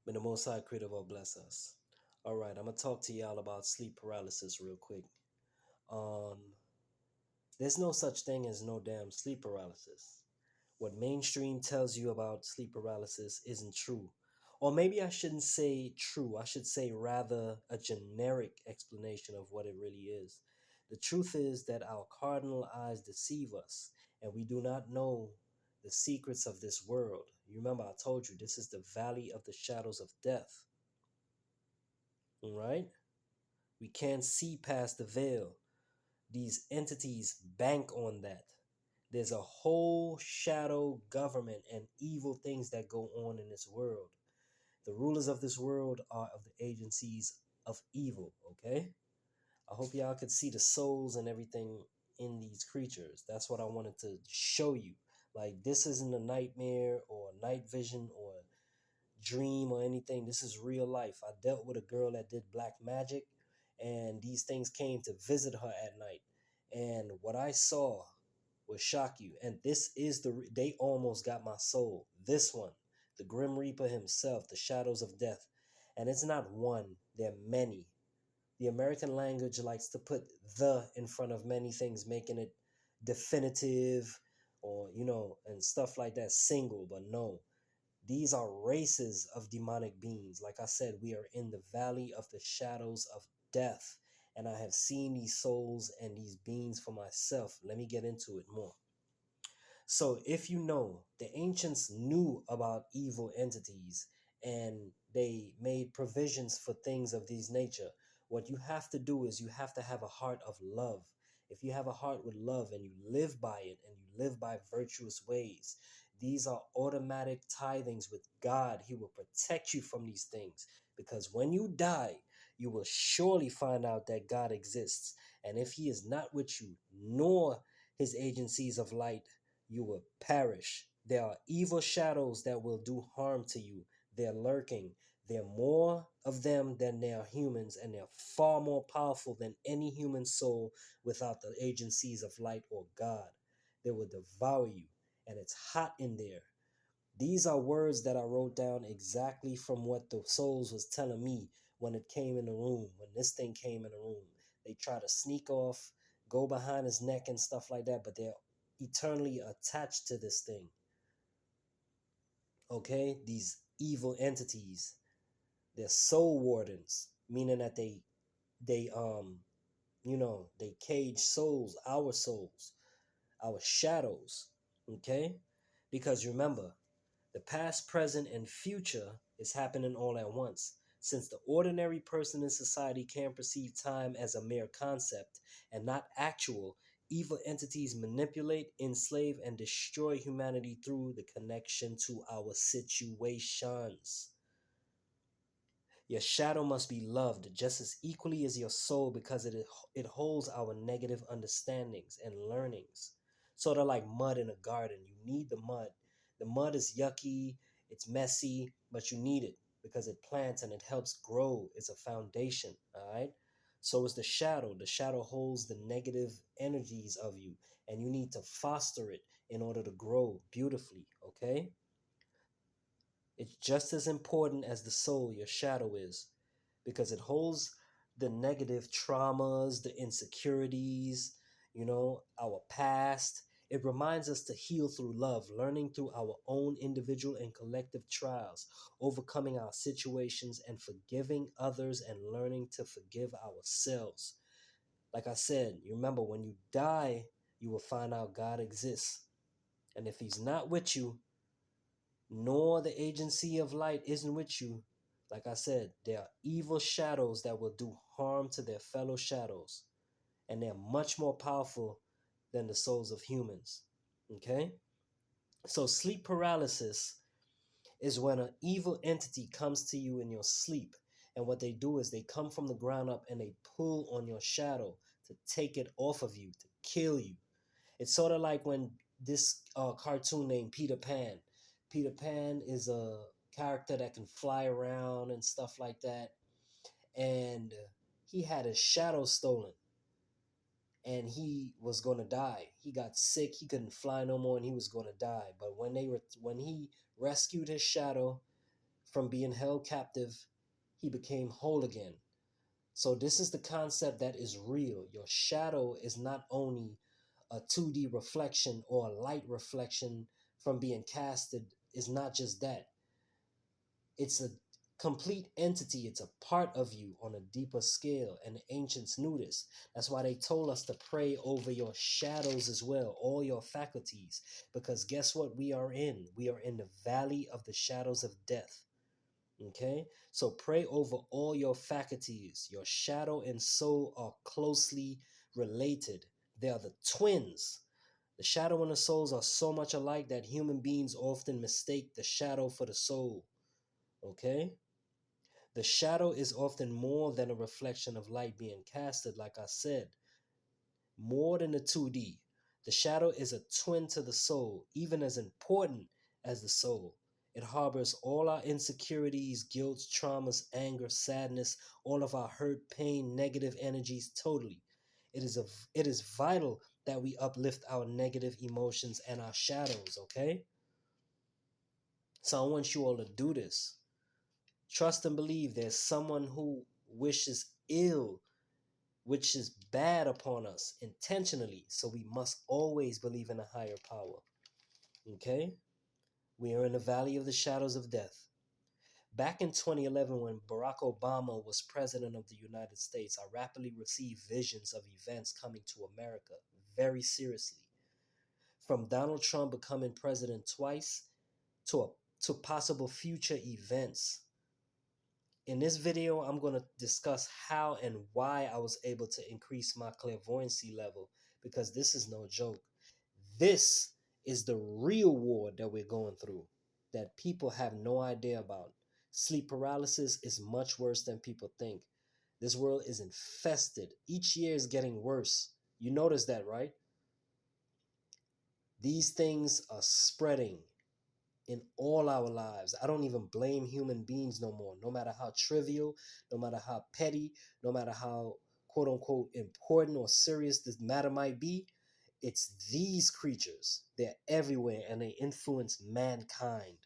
May the Most High Creator of all bless us. All right, I'm gonna talk to y'all about sleep paralysis real quick. Um, there's no such thing as no damn sleep paralysis. What mainstream tells you about sleep paralysis isn't true. Or maybe I shouldn't say true. I should say rather a generic explanation of what it really is. The truth is that our cardinal eyes deceive us, and we do not know the secrets of this world. You remember I told you this is the valley of the shadows of death, right? We can't see past the veil. These entities bank on that. There's a whole shadow government and evil things that go on in this world. The rulers of this world are of the agencies of evil, okay? I hope y'all could see the souls and everything in these creatures. That's what I wanted to show you. Like, this isn't a nightmare or a night vision or dream or anything. This is real life. I dealt with a girl that did black magic, and these things came to visit her at night. And what I saw will shock you. And this is they almost got my soul. This one, the Grim Reaper himself, the shadows of death. And it's not one, there are many. The American language likes to put the in front of many things, making it definitive or, and stuff like that, single, but no. These are races of demonic beings. Like I said, we are in the valley of the shadows of death. And I have seen these souls and these beings for myself. Let me get into it more. So, if you know, the ancients knew about evil entities and they made provisions for things of these nature. What you have to do is you have to have a heart of love. If you have a heart with love and you live by it and you live by virtuous ways, these are automatic tithings with God. He will protect you from these things because when you die, you will surely find out that God exists. And if He is not with you, nor His agencies of light, you will perish. There are evil shadows that will do harm to you. They're lurking. There are more of them than there are humans, and they're far more powerful than any human soul without the agencies of light or God. They will devour you, and it's hot in there. These are words that I wrote down exactly from what the souls was telling me when it came in the room, when this thing came in the room. They try to sneak off, go behind his neck and stuff like that, but they're eternally attached to this thing. Okay? These evil entities, they're soul wardens, meaning that they cage souls, our shadows. Okay? Because remember, the past, present, and future is happening all at once. Since the ordinary person in society can perceive time as a mere concept and not actual, evil entities manipulate, enslave, and destroy humanity through the connection to our situations. Your shadow must be loved just as equally as your soul because it holds our negative understandings and learnings. Sort of like mud in a garden. You need the mud. The mud is yucky, it's messy, but you need it because it plants and it helps grow. It's a foundation, all right? So is the shadow. The shadow holds the negative energies of you, and you need to foster it in order to grow beautifully, okay? It's just as important as the soul, your shadow is, because it holds the negative traumas, the insecurities, our past. It reminds us to heal through love, learning through our own individual and collective trials, overcoming our situations and forgiving others and learning to forgive ourselves. Like I said, you remember when you die, you will find out God exists. And if He's not with you, nor the agency of light isn't with you, like I said, there are evil shadows that will do harm to their fellow shadows, and they're much more powerful than the souls of humans. Okay? So, sleep paralysis is when an evil entity comes to you in your sleep. And what they do is they come from the ground up and they pull on your shadow to take it off of you, to kill you. It's sort of like when this cartoon named Peter Pan. Peter Pan is a character that can fly around and stuff like that. And he had his shadow stolen and he was going to die. He got sick, he couldn't fly no more and he was going to die. But when he rescued his shadow From being held captive, he became whole again. So this is the concept that is real. Your shadow is not only a 2D reflection or a light reflection from being casted. Is not just that. It's a complete entity. It's a part of you on a deeper scale. And the ancients knew this. That's why they told us to pray over your shadows as well, all your faculties. Because guess what we are in? We are in the valley of the shadows of death. Okay? So pray over all your faculties. Your shadow and soul are closely related. They are the twins. The shadow and the souls are so much alike that human beings often mistake the shadow for the soul. Okay? The shadow is often more than a reflection of light being casted, like I said, more than a 2D. The shadow is a twin to the soul, even as important as the soul. It harbors all our insecurities, guilt, traumas, anger, sadness, all of our hurt, pain, negative energies totally. It is vital that we uplift our negative emotions and our shadows, okay? So I want you all to do this. Trust and believe there's someone who wishes ill, which is bad upon us intentionally. So we must always believe in a higher power. Okay? We are in the valley of the shadows of death. Back in 2011, when Barack Obama was president of the United States, I rapidly received visions of events coming to America very seriously. From Donald Trump becoming president twice to possible future events. In this video, I'm going to discuss how and why I was able to increase my clairvoyancy level, because this is no joke. This is the real war that we're going through that people have no idea about. Sleep paralysis is much worse than people think. This world is infested. Each year is getting worse. You notice that, right? These things are spreading in all our lives. I don't even blame human beings no more, no matter how trivial, no matter how petty, no matter how quote unquote important or serious this matter might be. It's these creatures. They're everywhere and they influence mankind.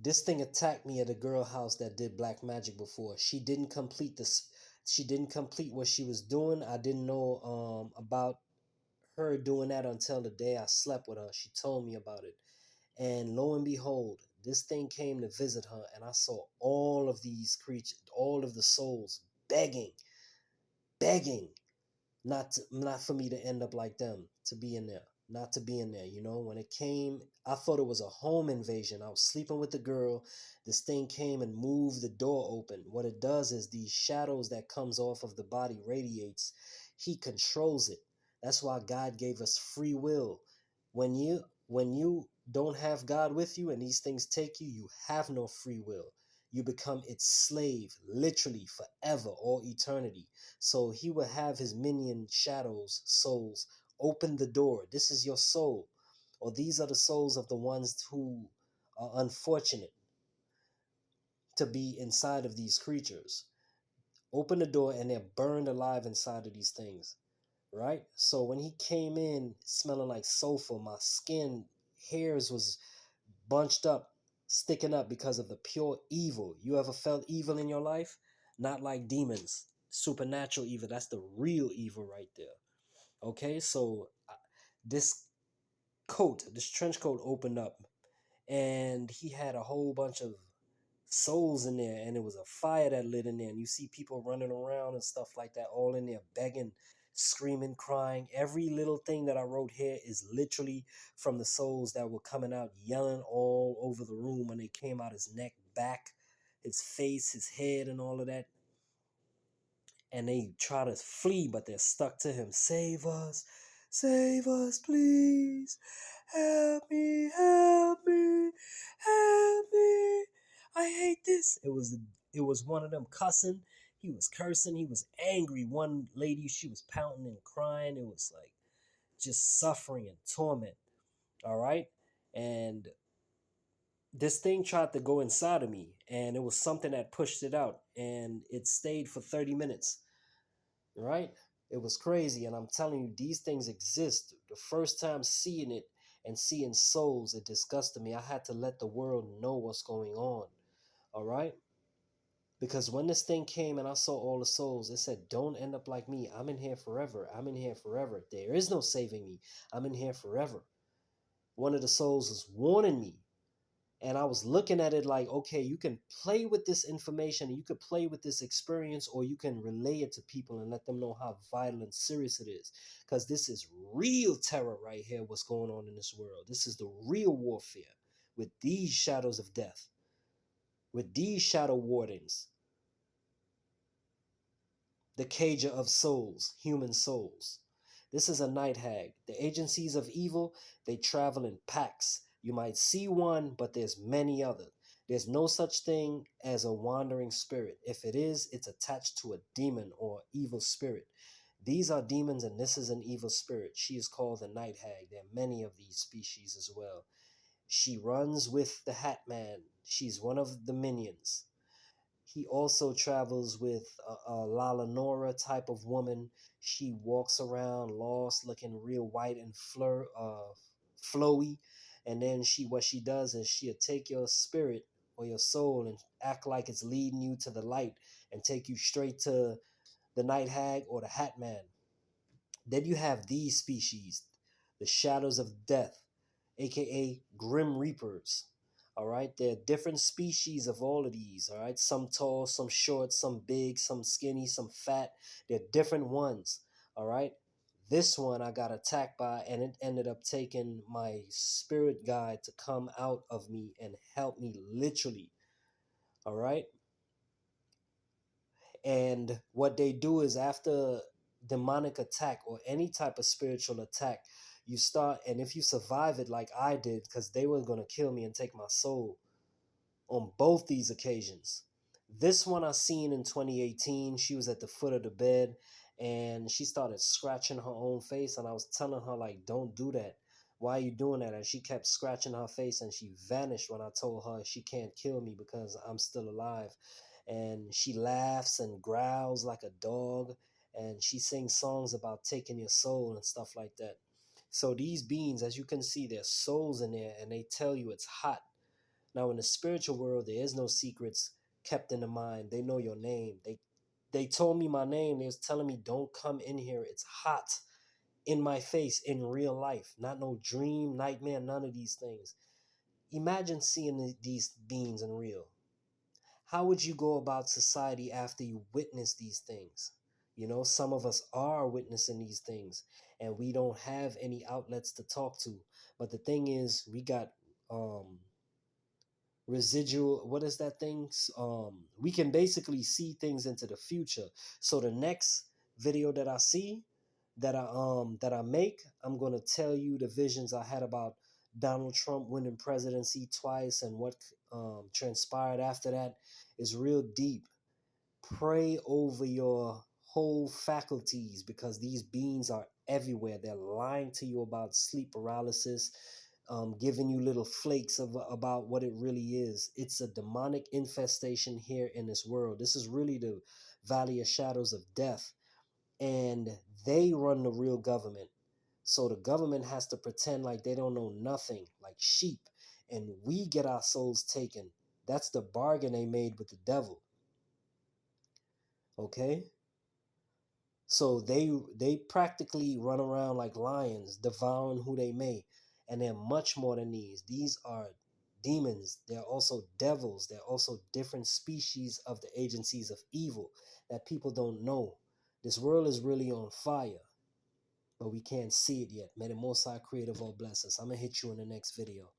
This thing attacked me at a girl house that did black magic before. She didn't complete this. She didn't complete what she was doing. I didn't know about her doing that until the day I slept with her. She told me about it. And lo and behold, this thing came to visit her, and I saw all of these creatures, all of the souls begging not for me to end up like them, to be in there, not to be in there. You know, when it came, I thought it was a home invasion. I was sleeping with the girl. This thing came and moved the door open. What it does is these shadows that comes off of the body radiates. He controls it. That's why God gave us free will. When you don't have God with you and these things take you, you have no free will. You become its slave, literally forever, all eternity. So he will have his minion shadows, souls, open the door. This is your soul. Or these are the souls of the ones who are unfortunate to be inside of these creatures. Open the door and they're burned alive inside of these things. Right? So when he came in smelling like sulfur, my skin hairs was bunched up, sticking up because of the pure evil. You ever felt evil in your life? Not like demons, supernatural evil. That's the real evil right there. Okay, so this this trench coat opened up, and he had a whole bunch of souls in there, and it was a fire that lit in there, and you see people running around and stuff like that, all in there begging, screaming, crying. Every little thing that I wrote here is literally from the souls that were coming out yelling all over the room when they came out, his neck, back, his face, his head, and all of that. And they try to flee, but they're stuck to him. Save us, please. Help me, help me, help me. I hate this. It was one of them cussing. He was cursing. He was angry. One lady, she was pouting and crying. It was like just suffering and torment. All right. And this thing tried to go inside of me, and it was something that pushed it out, and it stayed for 30 minutes. Right? It was crazy. And I'm telling you, these things exist. The first time seeing it, and seeing souls, it disgusted me. I had to let the world know what's going on. All right? Because when this thing came and I saw all the souls, it said, don't end up like me. I'm in here forever. I'm in here forever. There is no saving me. I'm in here forever. One of the souls was warning me. And I was looking at it like, okay, you can play with this information, you could play with this experience, or you can relay it to people and let them know how vital and serious it is. Because this is real terror right here, what's going on in this world. This is the real warfare with these shadows of death, with these shadow wardens, the cager of souls, human souls. This is a night hag. The agencies of evil, they travel in packs. You might see one, but there's many others. There's no such thing as a wandering spirit. If it is, it's attached to a demon or evil spirit. These are demons, and this is an evil spirit. She is called the night hag. There are many of these species as well. She runs with the Hat Man. She's one of the minions. He also travels with a Lala Nora type of woman. She walks around lost, looking real white and flowy. And then what she does is she'll take your spirit or your soul and act like it's leading you to the light and take you straight to the night hag or the hat man. Then you have these species, the shadows of death, aka grim reapers. All right, there are different species of all of these. All right, some tall, some short, some big, some skinny, some fat. They're different ones. All right, this one I got attacked by, and it ended up taking my spirit guide to come out of me and help me literally. All right, and what they do is after demonic attack or any type of spiritual attack, you start, and if you survive it like I did, because they were going to kill me and take my soul on both these occasions. This one I seen in 2018. She was at the foot of the bed and she started scratching her own face, and I was telling her like, don't do that. Why are you doing that? And she kept scratching her face, and she vanished when I told her she can't kill me because I'm still alive. And she laughs and growls like a dog, and she sings songs about taking your soul and stuff like that. So these beings, as you can see, there's souls in there, and they tell you it's hot. Now, in the spiritual world, there is no secrets kept in the mind. They know your name. They told me my name. They was telling me, don't come in here. It's hot in my face in real life. Not no dream, nightmare, none of these things. Imagine seeing these beings in real. How would you go about society after you witness these things? You know, some of us are witnessing these things and we don't have any outlets to talk to. But the thing is, we got residual, what is that thing, we can basically see things into the future. So the next video that I see, that I make, I'm going to tell you the visions I had about Donald Trump winning presidency twice and what transpired after that is real deep. Pray over your whole faculties because these beings are everywhere. They're lying to you about sleep paralysis, giving you little flakes of about what it really is. It's a demonic infestation here in this world. This is really the valley of shadows of death, and they run the real government. So the government has to pretend like they don't know nothing, like sheep, and we get our souls taken. That's the bargain they made with the devil. Okay? So they practically run around like lions, devouring who they may. And they're much more than these. These are demons. They're also devils. They're also different species of the agencies of evil that people don't know. This world is really on fire, but we can't see it yet. May the Most High Creator all bless us. I'm going to hit you in the next video.